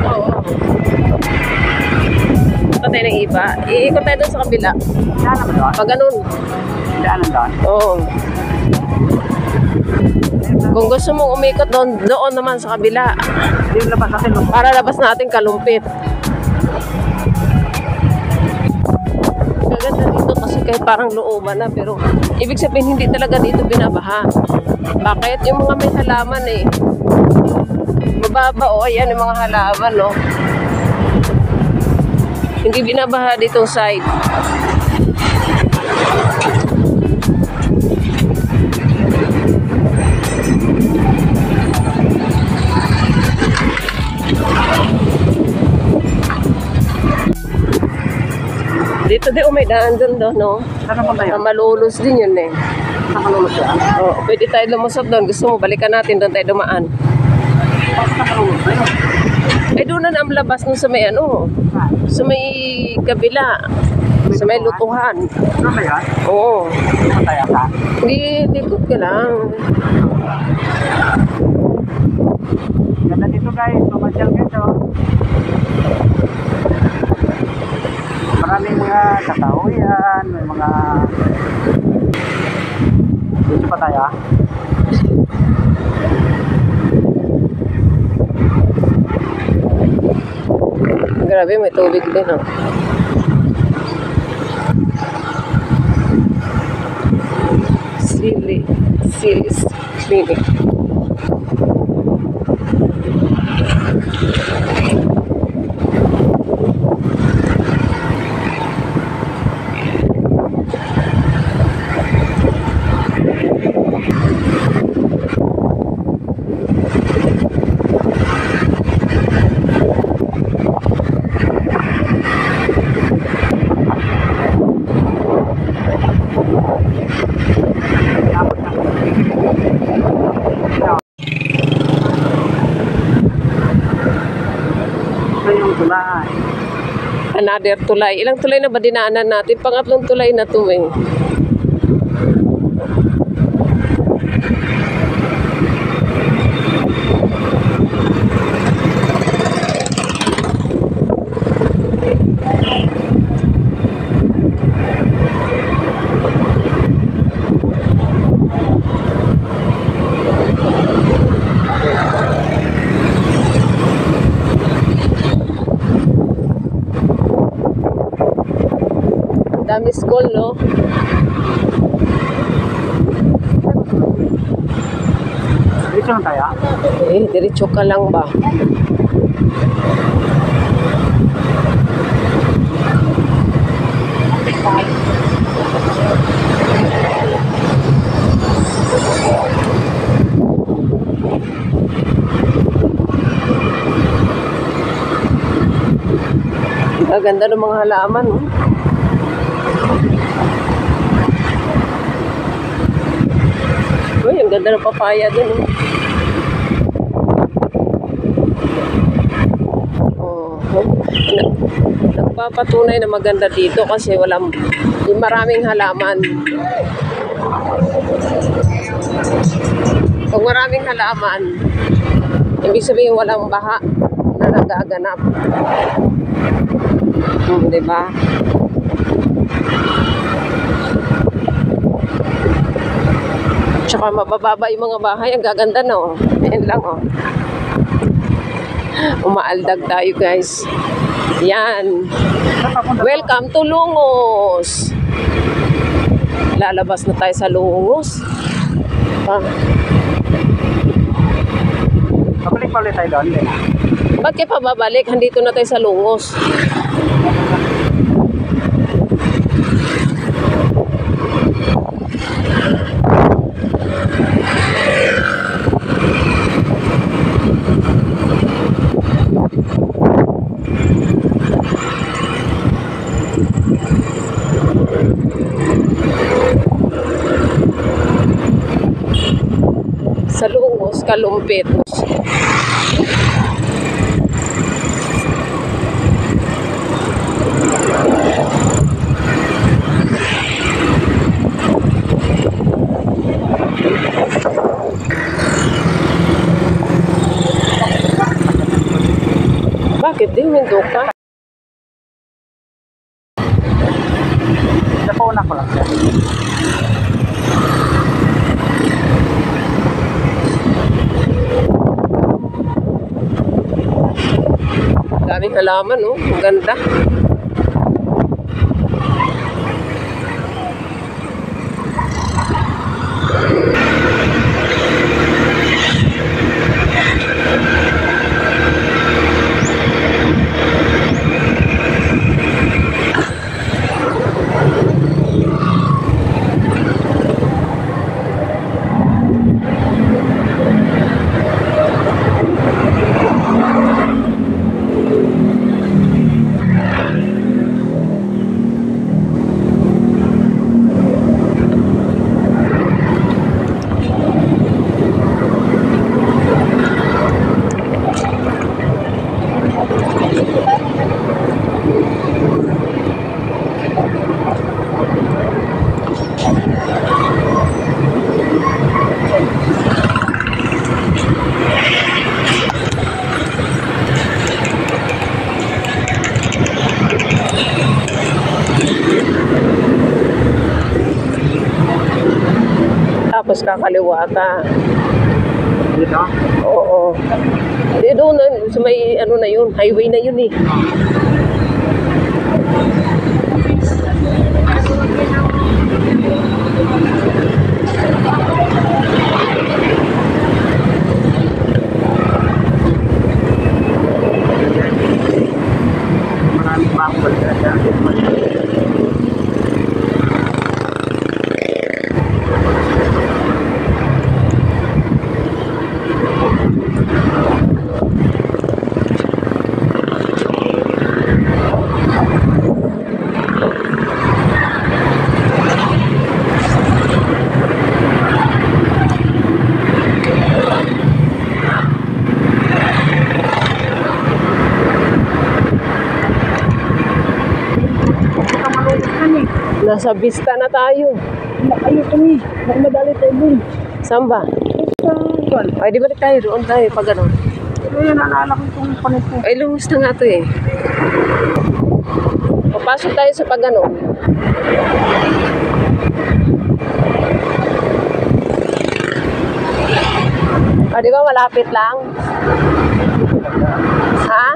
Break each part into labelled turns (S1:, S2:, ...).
S1: Oo. Ito tayo ng iba. Iikot tayo doon sa kabila.
S2: Saan naman doon?
S1: Pag ganun.
S2: Saan doon?
S1: Oo. Kung gusto mong umikot doon naman sa kabila.
S2: Yung labas natin.
S1: Para labas natin Kalumpit. Gaganda dito kasi kahit parang looban na, pero ibig sabihin hindi talaga dito binabaha. Bakit? Yung mga may halaman eh. Mababa ayan yung mga halaman Hindi binabaha ditong side. Dito din may daan doon
S2: Saan naman tayo?
S1: Malulus din yun eh.
S2: Nakalulot yan?
S1: Oo, pwede tayo lumusot doon. Gusto mo, balikan natin doon tayo dumaan.
S2: Bakit nakalulot tayo?
S1: Doon na ang labas nun sa may sa may kabila. Sa may lutuhan.
S2: Ano ba yan?
S1: Oo.
S2: Saan tayo ka?
S1: Hindi, likod ka lang.
S2: Ganda dito guys. Mamasyal guys. Maraming mga katahuyan, may mga... Dito pa tayo
S1: Grabe, may tubig din Silly Clinic.
S2: tulay.
S1: Another tulay. Ilang tulay na ba dinaanan natin? Pangatlong tulay na to eh. Dami school, no?
S2: Diretso lang tayo?
S1: Diretso ka lang ba? Ang ganda ng mga halaman, no? Uy, ang ganda ng papaya dun. Nagpapatunay na maganda dito kasi maraming halaman. Pag maraming halaman, ibig sabihin walang baha na nagaganap. Diba? Tsaka mabababa yung mga bahay. Ang gaganda na, oh. Ayan lang, oh. Umaaldag tayo, guys. Yan. Welcome to Lungos. Lalabas na tayo sa Lungos.
S2: Babalik pa ulit tayo doon.
S1: Ba't kayo pa babalik? Handito na tayo sa Lungos. Sa Lungos, Kalumpit. Humindo ka.
S2: Napauna ko lang siya.
S1: Daming halaman, oh. Ang ganda. Tapos kakaliwa ka.
S2: Dito?
S1: Oo. Di doon na, sa may ano na yun, highway na yun eh.
S2: Maraming bakal dyan.
S1: Nasa Vista na tayo.
S2: Ayun kami. Madali tayo dun.
S1: Saan ba?
S2: Saan?
S1: Ay, di balik tayo. Doon tayo pag ano.
S2: Pero yan, naalala ko itong panito.
S1: Ay, lumus na nga to eh. Papasok tayo sa pag ano. Ah, di ba malapit lang? Ha?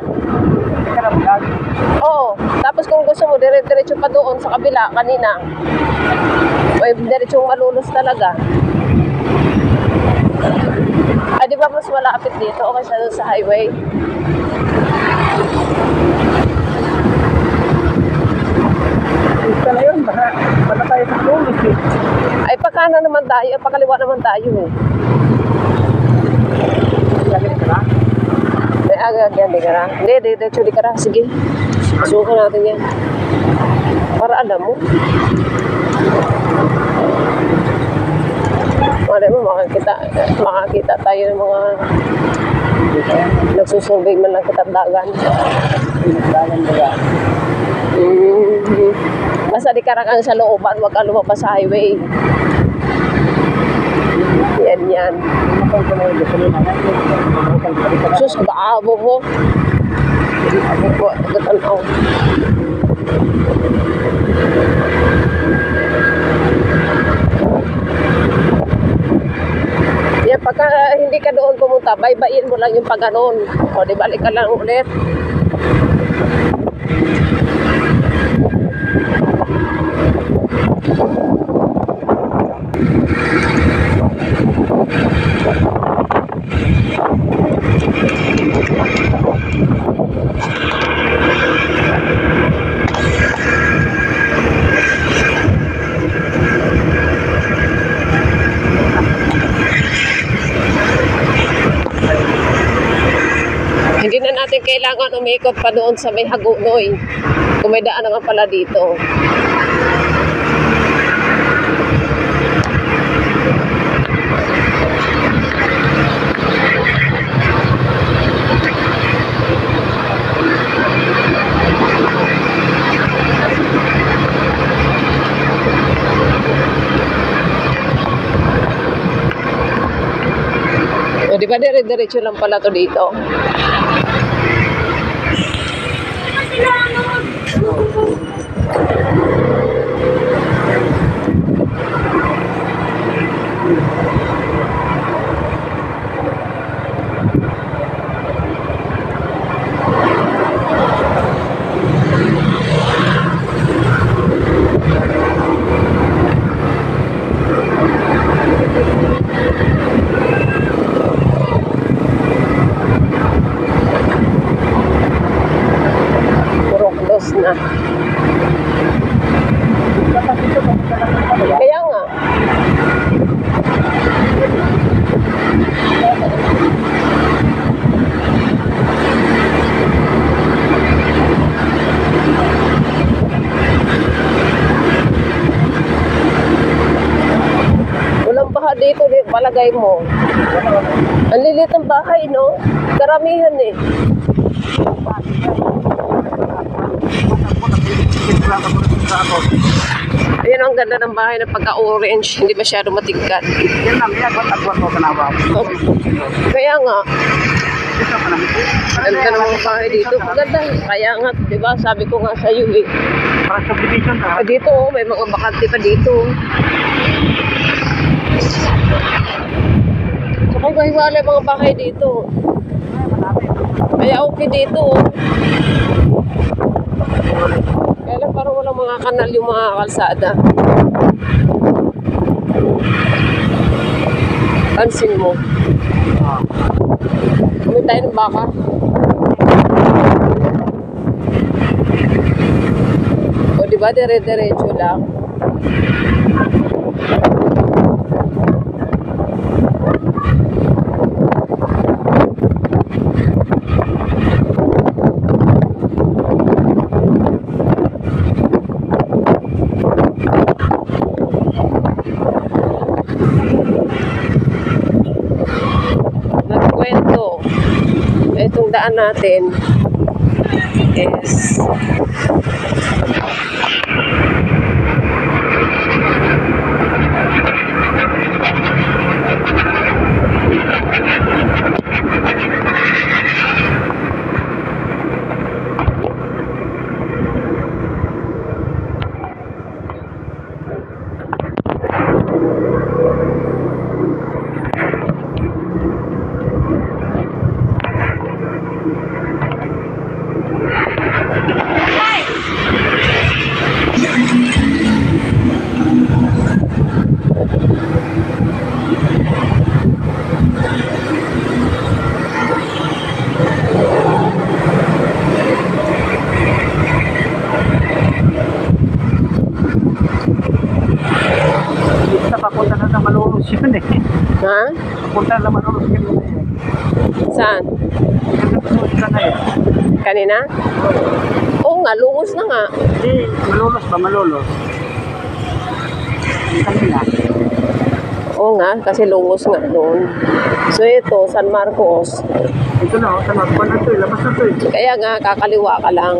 S1: Oo. Tapos kung gusto mo, dire-diretso pa doon sa kabila kanina. Ay, diretsong malulus talaga. Ah, di ba mas malapit dito o kaysa doon sa highway?
S2: Ito na yun. Baka tayo sa tulog eh.
S1: Ay, pakana naman tayo. Pakaliwa naman tayo eh.
S2: Lagyan ka na?
S1: May aga-aga, di ka na. Hindi, diretso di ka na. Sige. Sukan natin yan. Para alam mo. Wala mo, makakita tayo ng mga nagsusurvey man ng Katandagan.
S2: Pinagdagan ba yan?
S1: Basta di ka rakang sa looban, wag ka lumabas sa highway. Yan. Sus, baabo mo. Gatanaw. Yan, pagka hindi ka doon pumunta, baybayin mo lang yung pag-anon. O, di balik ka lang ulit. Hindi na natin kailangan umikot pa doon sa may Hagunoy. Kung may daan naman pala dito. O, di ba dire-diretso lang pala to dito? Na. Kaya nga. Walang baha dito, palagay mo. Ang lilit ng bahay, no? Karamihan eh. Ayan ang ganda ng bahay na pagka-orange, hindi masyado matigkat.
S2: Yan lang, yan. At ko kanawa.
S1: Kaya nga, ganda ng mga bahay dito. Ganda. Kaya nga, di ba? Sabi ko nga sa iyo eh.
S2: Para subdivision na.
S1: Dito, may mga bakante pa dito. Saka mahiwala yung mga bahay dito. Kaya okay dito. Kaya lang parang walang mga kanal yung mga kalsada. Pansin mo. Kami tayo ng baka. O diba, dire-diretso lang. Itong daan natin is
S2: Papunta na sa Malolos yun eh.
S1: ha?
S2: Papunta na Malolos yun eh.
S1: Saan?
S2: Ka na eh.
S1: Kanina? Oo nga, lungos na nga.
S2: Hindi, Malolos ba? Malolos. Kanina.
S1: Oo nga, kasi lungos nga doon. So ito, San Marcos.
S2: Ito na, sa Marcos na ito eh. Labas na ito eh.
S1: Kaya nga, kakaliwa ka lang.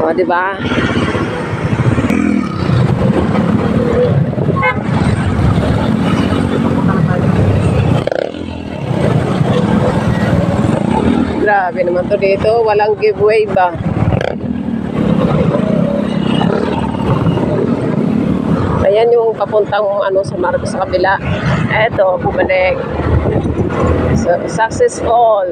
S1: O, di ba? Grabe naman to dito. Walang giveaway ba? Ayan yung papuntang ano, sa Marcos sa kabila. Eto, bumalik. So, success all.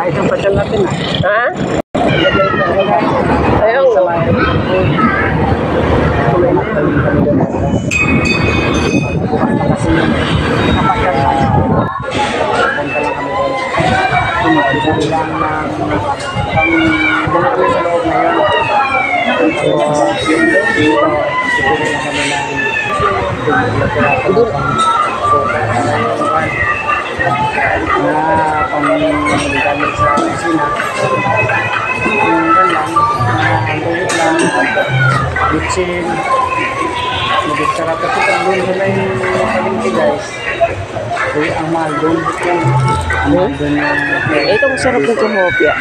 S2: Ayos ang pasyal natin ah.
S1: Ha? Ayun, no?
S2: Na pang-gamit sa kusina. Yung lang, ang lang, bitsin, mag-extra kasi pag doon sila yung palingki guys. Kaya ang mahal doon. Ang mahal doon yung...
S1: Ito masarap ng kumopya.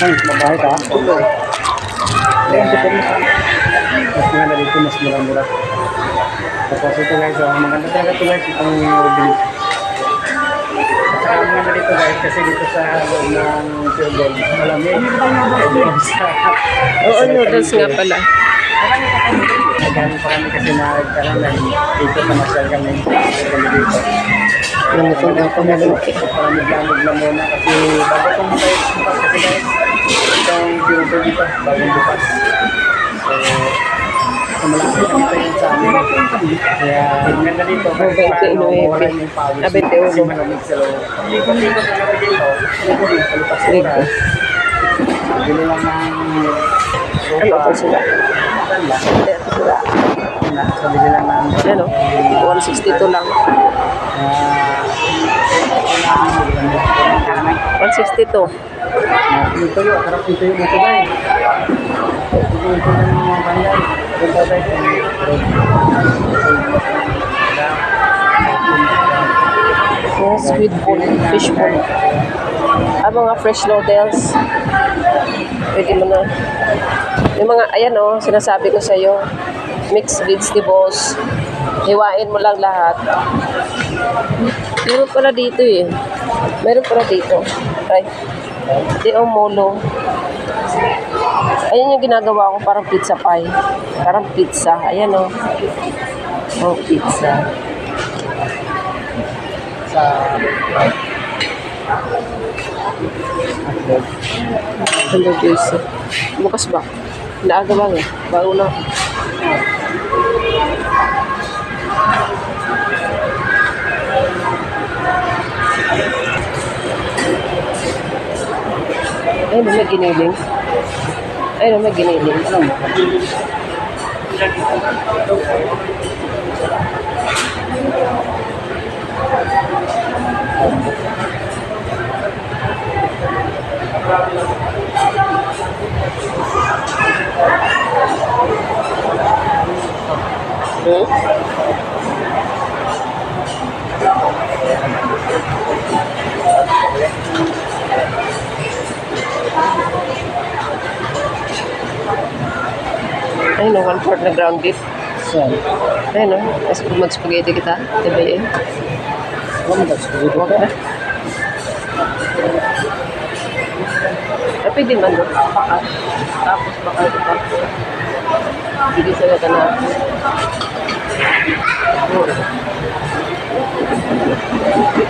S2: Ay, mabahay ka? Mas maganda dito, mas mura-mura. Tapos ito guys, maganda talaga ito guys, itong noodles. At saka maganda dito guys, kasi dito sa loob ng Pure Gold, malamig.
S1: Oo, noodles nga pala.
S2: Nagano pa kami kasi nagkaroon na dito sa masyal kami dito.
S1: Ano ito na ito malaki.
S2: Palamig-lamig lang muna kasi bago itong tayo bukas kasi guys, itong Pure Gold dito, bagong bukas. So, malaki kami tayo sa amin. Kaya maganda dito kasi paano mawala yung pawis kasi malamig sa loob. Likod-likod na kami dito, palipas oras. Bili lang ng
S1: Ano ito sila? Ito sila.
S2: Sabili lang ng
S1: Ano? 162 lang. 162.
S2: yung tuyo, harap yung tuyo mo ito guys. Ito na ng mga kanyan. Ito guys,
S1: Yes, squid ball, fish ball. Mga fresh noodles. Pwede mo na. Yung mga, ayan o, sinasabi ko sa'yo. Mixed vegetables. Hiwain mo lang lahat. Meron pala dito eh. Meron pala dito. Ay. Di o molo. Ayan yung ginagawa ko, parang pizza pie. Parang pizza. Ayan o. Oh, pizza.
S2: sa
S1: Hello, Joyce. Bukas ba? Naaga ba nga? Bago na. Ay, may giniling. Ay, may giniling. Ay, no, 1/4 na ground beef. Ay, no, mag-spaghetti kita. Diba yun? Huwag na. Pwede man doon. Tapos baka ito. Hindi sila ka na.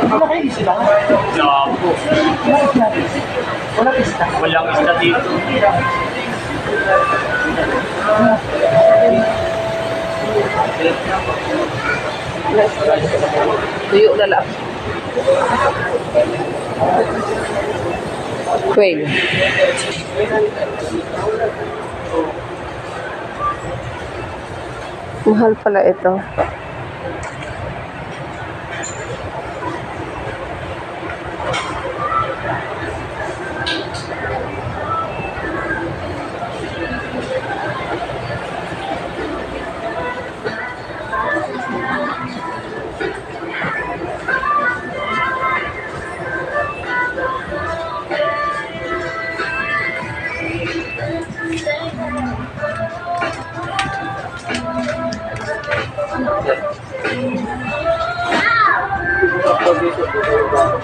S2: ano kayo sila?
S3: Jabo.
S2: Wala pista.
S3: Walang isda dito.
S1: Tuyo na lang. Quail. Mahal pala ito.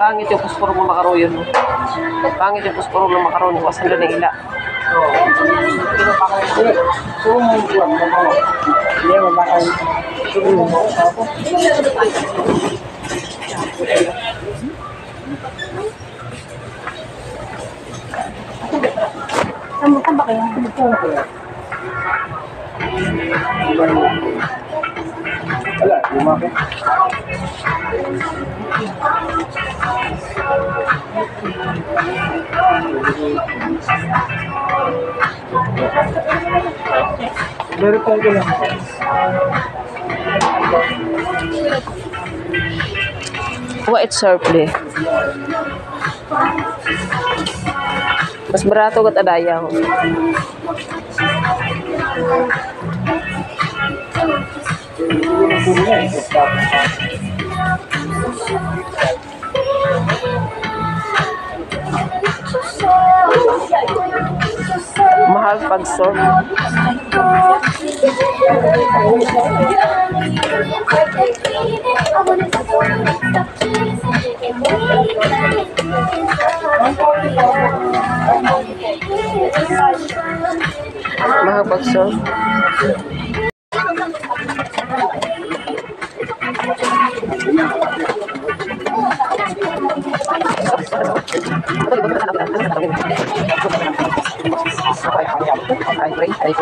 S1: Pangit yung pusporo ng makaroon mo. Pangit yung pusporo ng makaroon. Wasan na ng ila.
S2: Hindi, mabakaw.
S4: Saan ba kayo?
S2: Wala, lumaki. Verify ko lang.
S1: White surfly. Mas barato kat adayaw. mahal pag surf. Mahal pag surf. Ay, so,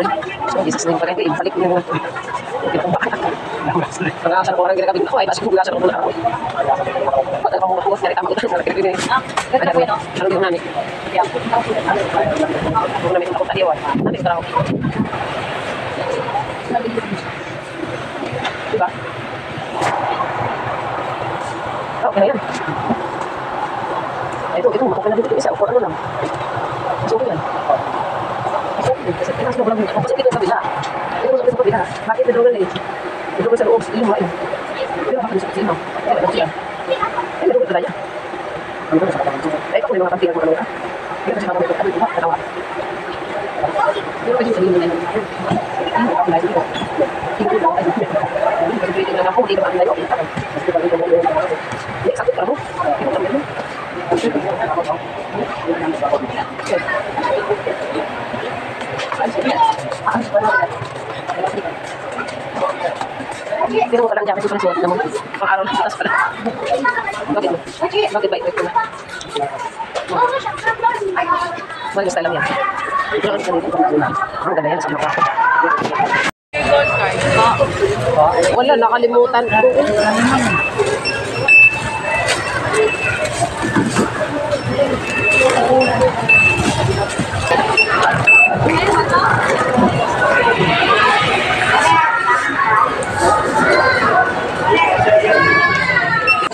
S1: Jesus name pa rin, ibalik niyo naman ito. Pag-aasan ko lang ginagabig ako, ay basig ko gasan ko muna ako. Pag ako mga puwas, nari tama ko ito. Ay, kuya, ano yung namin? Kung namin ako taliwan, namin ito ako. Diba? Okay na yan. Ito, makuha na dito isa. O, ano lang. So, yan. Kasi pinas mo lang dito. Kasi dito sa kabila. Dito sa kabila. Bakit ito lang eh? Dito ko sa loob. Dito mo eh. Dito bakit sa sino? Ay, ito siya. Ay, ito ko yan. Ano ko sa kapatid? Ay, ako yung mga kapatid ko ano ka? Dito sa kapatid ko. Ano ko? Katawa. Dito ko yung sa lino na yun. Dito ako lang dito. Dito ko lang dito. Dito lang ako. Dito ako lang dito. Dito ako lang dito. Dito sakit ka mo. Dito ako lang dito. Pero ka lang dyan, kasi suot naman. Pang-araw na sitas pala. Bakit mo? Bakit ba ito na? Bakit gusto lang yan? Ang ganda yan sa mga ako. Wala, nakalimutan ko.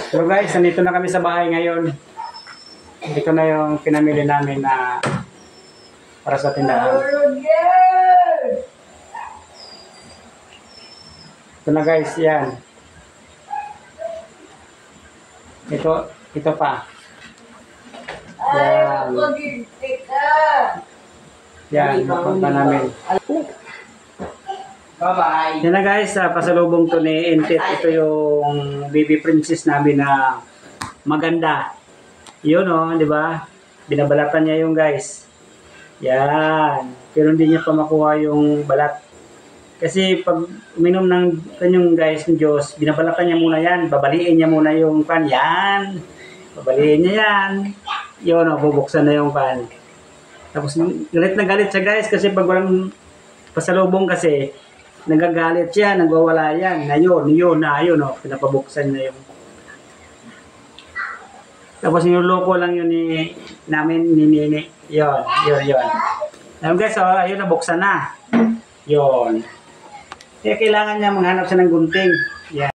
S2: So guys, nandito na kami sa bahay ngayon. Ito na yung pinamili namin na para sa tindahan. Ito na guys, yan. Ito pa. Yan. Yan, napunta namin. Bye-bye. Yan na guys, pasalubong to ni Entit. Ito yung baby princess namin na maganda. Yun o, di ba? Binabalatan niya yung guys. Yan. Pero hindi niya pa makuha yung balat. Kasi pag uminom ng kanyang guys ng Diyos, binabalatan niya muna yan. Babaliin niya muna yung pan. Yan. Babaliin niya yan. Yun o, bubuksan na yung pan. Tapos galit na galit siya guys kasi pag walang pasalubong kasi nagagalit siya, nagwawala yan. Ayun, o, pinapabuksan na yung. Tapos yung loko lang yun namin ni Nini. Yun. Ayun guys, ayun, nabuksan na. Yun. Kaya kailangan niya maghanap siya ng gunting. Yan.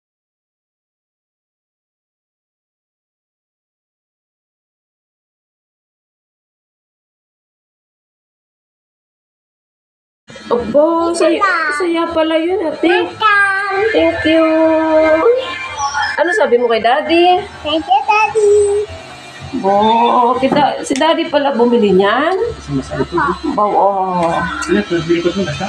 S1: Opo, saya pala yun, ate. Thank you. Ano sabi mo kay Daddy?
S4: Thank you, Daddy.
S1: Si Daddy pala bumili niyan. Oo.
S2: Ano ito? Likod mo basta?